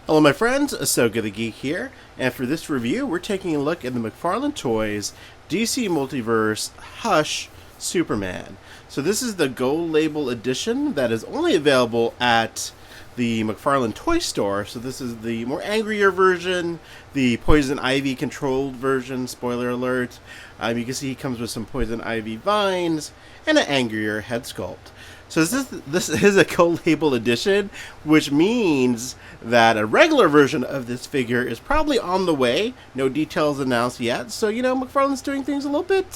Hello my friends, Ahsoka the Geek here, and for this review we're taking a look at the McFarlane Toys DC Multiverse Hush Superman. So this is the gold label edition that is only available at the McFarlane Toy Store. So this is the more angrier version, the Poison Ivy controlled version, spoiler alert. You can see he comes with some Poison Ivy vines and an angrier head sculpt. So this is a gold label edition, which means that a regular version of this figure is probably on the way. No details announced yet. So, McFarlane's doing things a little bit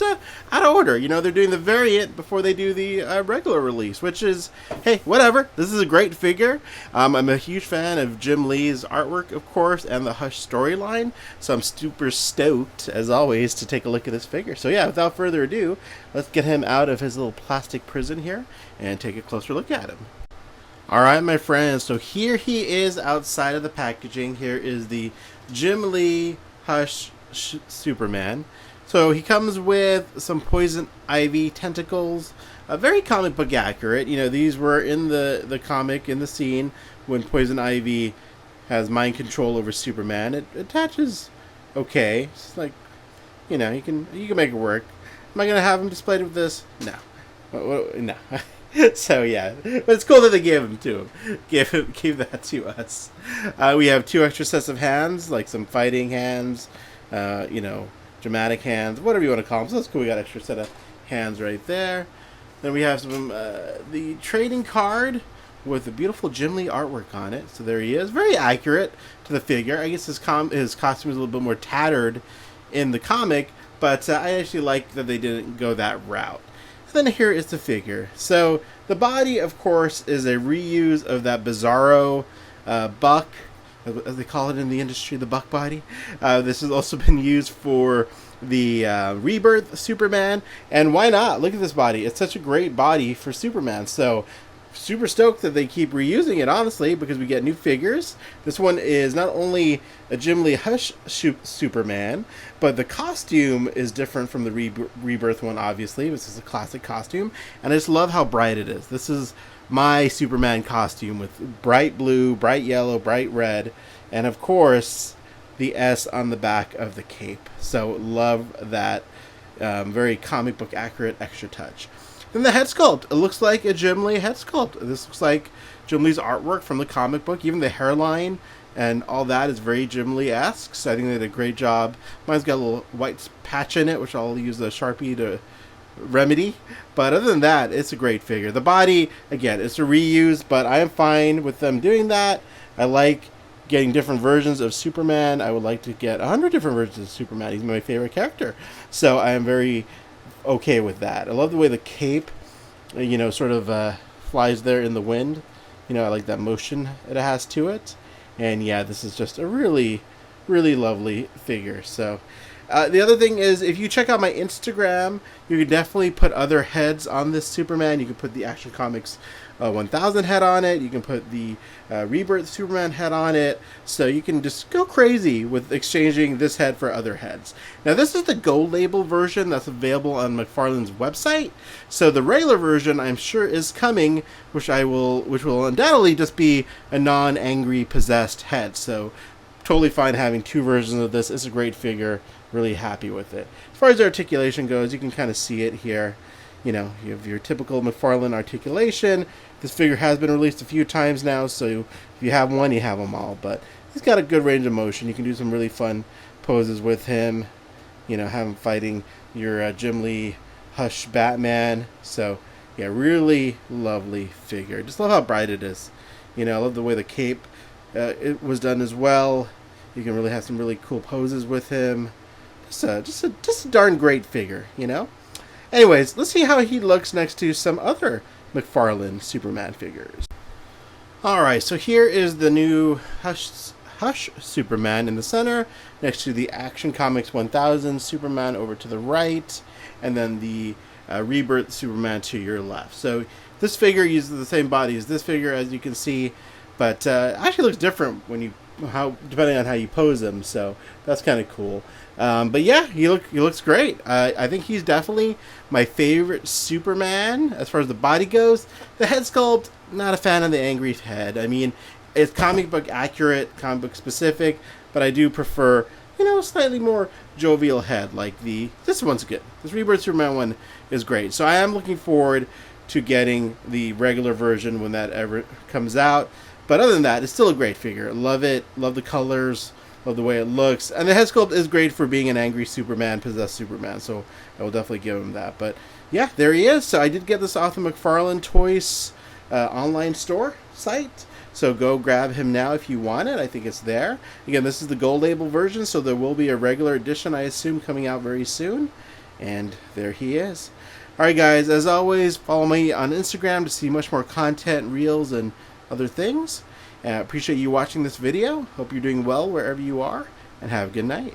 out of order. They're doing the variant before they do the regular release, which is, hey, whatever. This is a great figure. I'm a huge fan of Jim Lee's artwork, of course, and the Hush storyline. So I'm super stoked, as always, to take a look at this figure. So yeah, without further ado, let's get him out of his little plastic prison here and take a closer look at him. Alright my friends, so here he is outside of the packaging. Here is the Jim Lee Hush Superman. So he comes with some Poison Ivy tentacles, very comic book accurate. These were in the comic, in the scene, when Poison Ivy has mind control over Superman. It attaches okay. It's like, you can make it work. Am I going to have him displayed with this? No. No. So yeah, but it's cool that they gave him to him. Gave that to us. We have 2 extra sets of hands, like some fighting hands, dramatic hands, whatever you want to call them. So that's cool. We got an extra set of hands right there. Then we have some the trading card with the beautiful Jim Lee artwork on it. So there he is, very accurate to the figure. I guess his costume is a little bit more tattered in the comic, but I actually like that they didn't go that route. And then here is the figure. So the body, of course, is a reuse of that Bizarro buck, as they call it in the industry, the buck body. This has also been used for the Rebirth Superman, and why not? Look at this body. It's such a great body for Superman. So super stoked that they keep reusing it, honestly, because we get new figures. This one is not only a Jim Lee Hush Superman, but the costume is different from the Rebirth one, obviously. This is a classic costume, and I just love how bright it is. This is my Superman costume with bright blue, bright yellow, bright red, and of course the S on the back of the cape. So love that very comic book accurate extra touch. Then the head sculpt. It looks like a Jim Lee head sculpt. This looks like Jim Lee's artwork from the comic book. Even the hairline and all that is very Jim Lee-esque. So I think they did a great job. Mine's got a little white patch in it, which I'll use the Sharpie to remedy. But other than that, it's a great figure. The body, again, it's a reuse, but I am fine with them doing that. I like getting different versions of Superman. I would like to get 100 different versions of Superman. He's my favorite character. So I am very okay with that. I love the way the cape, sort of flies there in the wind. I like that motion it has to it. And yeah, this is just a really, really lovely figure. So the other thing is, if you check out my Instagram, you can definitely put other heads on this Superman. You can put the Action Comics 1000 head on it. You can put the Rebirth Superman head on it. So you can just go crazy with exchanging this head for other heads. Now this is the gold label version that's available on McFarlane's website. So the regular version, I'm sure, is coming, which will undoubtedly just be a non-angry possessed head. So totally fine having 2 versions of this. It's a great figure. Really happy with it. As far as the articulation goes, you can kind of see it here. You have your typical McFarlane articulation. This figure has been released a few times now, so if you have one, you have them all. But he's got a good range of motion. You can do some really fun poses with him. Have him fighting your Jim Lee Hush Batman. So, yeah, really lovely figure. Just love how bright it is. I love the way the cape it was done as well. You can really have some really cool poses with him. Just a darn great figure, Anyways, let's see how he looks next to some other McFarlane Superman figures. Alright, so here is the new Hush Superman in the center, next to the Action Comics 1000 Superman over to the right, and then the Rebirth Superman to your left. So this figure uses the same body as this figure, as you can see, but actually looks different when you how depending on how you pose him. So that's kind of cool. But yeah, he looks great. I think he's definitely my favorite Superman as far as the body goes. The head sculpt, not a fan of the angry head. I mean, it's comic book accurate, comic book specific, but I do prefer, slightly more jovial head. Like this one's good. This Rebirth Superman one is great. So I am looking forward to getting the regular version when that ever comes out. But other than that, it's still a great figure. Love it. Love the colors. Love the way it looks. And the head sculpt is great for being an angry Superman, possessed Superman. So I will definitely give him that. But yeah, there he is. So I did get this off the McFarlane Toys online store site. So go grab him now if you want it. I think it's there. Again, this is the gold label version, so there will be a regular edition, I assume, coming out very soon. And there he is. Alright guys, as always, follow me on Instagram to see much more content, reels, and other things. Appreciate you watching this video. Hope you're doing well wherever you are, and have a good night.